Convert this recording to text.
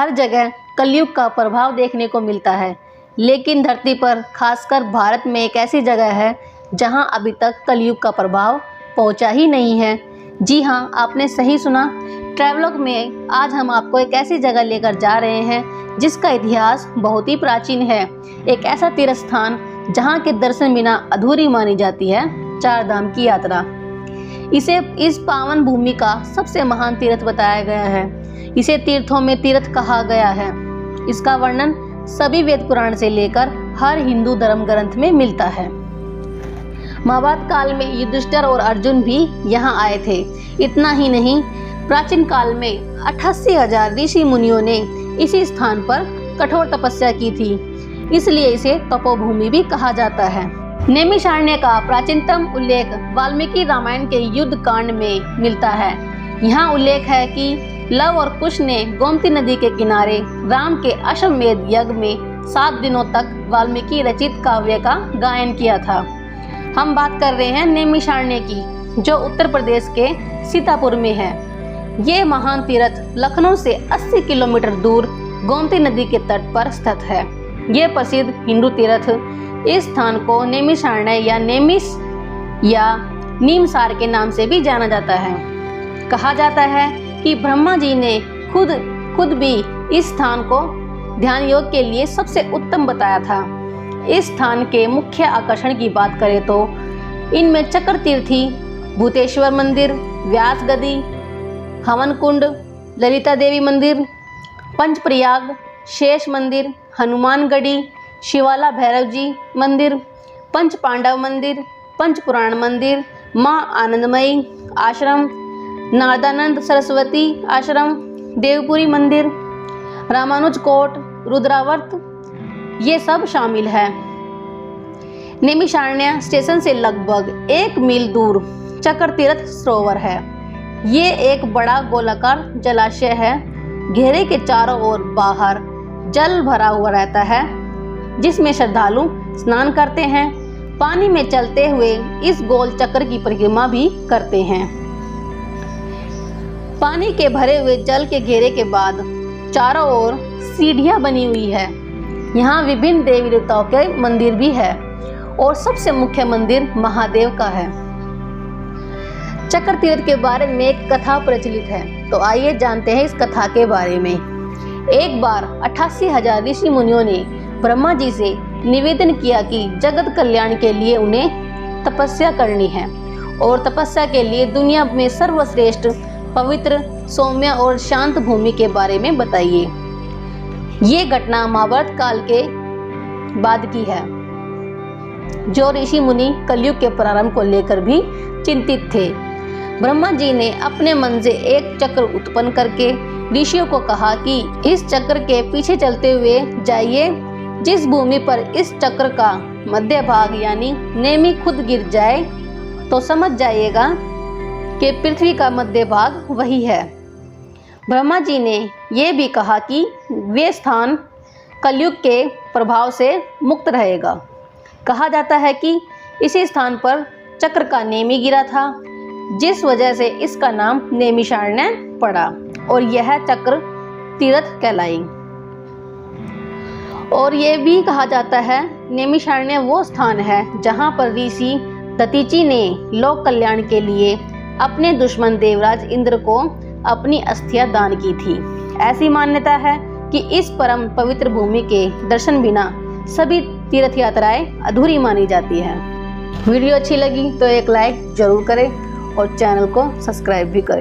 हर जगह कलयुग का प्रभाव देखने को मिलता है, लेकिन धरती पर खासकर भारत में एक ऐसी जगह है जहां अभी तक कलयुग का प्रभाव पहुंचा ही नहीं है। जी हां, आपने सही सुना। ट्रैवलॉग में आज हम आपको एक ऐसी जगह लेकर जा रहे हैं जिसका इतिहास बहुत ही प्राचीन है। एक ऐसा तीर्थ स्थान जहां के दर्शन बिना अधूरी मानी जाती है, चार धाम की यात्रा। इसे इस पावन भूमि का सबसे महान तीर्थ बताया गया है। इसे तीर्थों में तीर्थ कहा गया है। इसका वर्णन सभी वेद पुराण से लेकर हर हिंदू धर्म ग्रंथ में मिलता है। महाभारत काल में युधिष्ठिर और अर्जुन भी यहाँ आए थे। इतना ही नहीं, प्राचीन काल में 88,000 ऋषि मुनियों ने इसी स्थान पर कठोर तपस्या की थी, इसलिए इसे तपोभूमि भी कहा जाता है। नैमिषारण्य का प्राचीनतम उल्लेख वाल्मीकि रामायण के युद्ध कांड में मिलता है। यहाँ उल्लेख है कि लव और कुश ने गोमती नदी के किनारे राम के अश्वमेध यज्ञ में 7 दिनों तक वाल्मीकि रचित काव्य का गायन किया था। हम बात कर रहे हैं नैमिषारण्य की, जो उत्तर प्रदेश के सीतापुर में है। ये महान तीर्थ लखनऊ से 80 किलोमीटर दूर गोमती नदी के तट पर स्थित है। ये प्रसिद्ध हिंदू तीर्थ इस स्थान को नैमिषारण्य या नेमिष या नीमसार के नाम से भी जाना जाता है। कहा जाता है कि ब्रह्मा जी ने खुद भी इस स्थान को ध्यान योग के लिए सबसे उत्तम बताया था। इस स्थान के मुख्य आकर्षण की बात करें तो इनमें चक्र तीर्थी, भूतेश्वर मंदिर, व्यास गदी, हवन कुंड, ललिता देवी मंदिर, पंचप्रयाग, शेष मंदिर, हनुमान गढ़ी, शिवाला भैरव जी मंदिर, पंच पांडव मंदिर, पंच पुराण मंदिर, माँ आनंदमयी आश्रम, नारदानंद सरस्वती आश्रम, देवपुरी मंदिर, रामानुज कोट, रुद्रावर्त, ये सब शामिल है। नैमिषारण्य स्टेशन से लगभग 1 मील दूर चक्र तीर्थ सरोवर है। ये एक बड़ा गोलाकार जलाशय है। घेरे के चारों ओर बाहर जल भरा हुआ रहता है, जिसमें श्रद्धालु स्नान करते हैं। पानी में चलते हुए इस गोल चक्र की परिक्रमा भी करते हैं। पानी के भरे हुए जल के घेरे के बाद चारों ओर सीढ़ियां बनी हुई है। यहाँ विभिन्न देवी देवताओं के मंदिर भी है और सबसे मुख्य मंदिर महादेव का है। चक्र तीर्थ के बारे में एक कथा प्रचलित है, तो आइए जानते हैं इस कथा के बारे में। एक बार 88,000 ऋषि मुनियों ने ब्रह्मा जी से निवेदन किया कि जगत कल्याण के लिए उन्हें तपस्या करनी है और तपस्या के लिए दुनिया में सर्वश्रेष्ठ, पवित्र, सौम्य और शांत भूमि के बारे में बताइए। ये घटना महाभारत काल के बाद की है, जो ऋषि मुनि कलयुग के प्रारंभ को लेकर भी चिंतित थे। ब्रह्मा जी ने अपने मन से एक चक्र उत्पन्न करके ऋषियों को कहा कि इस चक्र के पीछे चलते हुए जाइए। जिस भूमि पर इस चक्र का मध्य भाग यानी नेमि खुद गिर जाए तो समझ जाइएगा कि पृथ्वी का मध्य भाग वही है। ब्रह्मा जी ने यह भी कहा कि वे स्थान कलयुग के प्रभाव से मुक्त रहेगा। कहा जाता है कि इसी स्थान पर चक्र का नेमि गिरा था, जिस वजह से इसका नाम नैमिषारण्य पड़ा और यह चक्र तीर्थ कहलाई। और ये भी कहा जाता है नैमिषारण्य वो स्थान है जहाँ पर ऋषि दधीचि ने लोक कल्याण के लिए अपने दुश्मन देवराज इंद्र को अपनी अस्थियां दान की थी। ऐसी मान्यता है कि इस परम पवित्र भूमि के दर्शन बिना सभी तीर्थ यात्राएं अधूरी मानी जाती है। वीडियो अच्छी लगी तो एक लाइक जरूर करें और चैनल को सब्सक्राइब भी करें।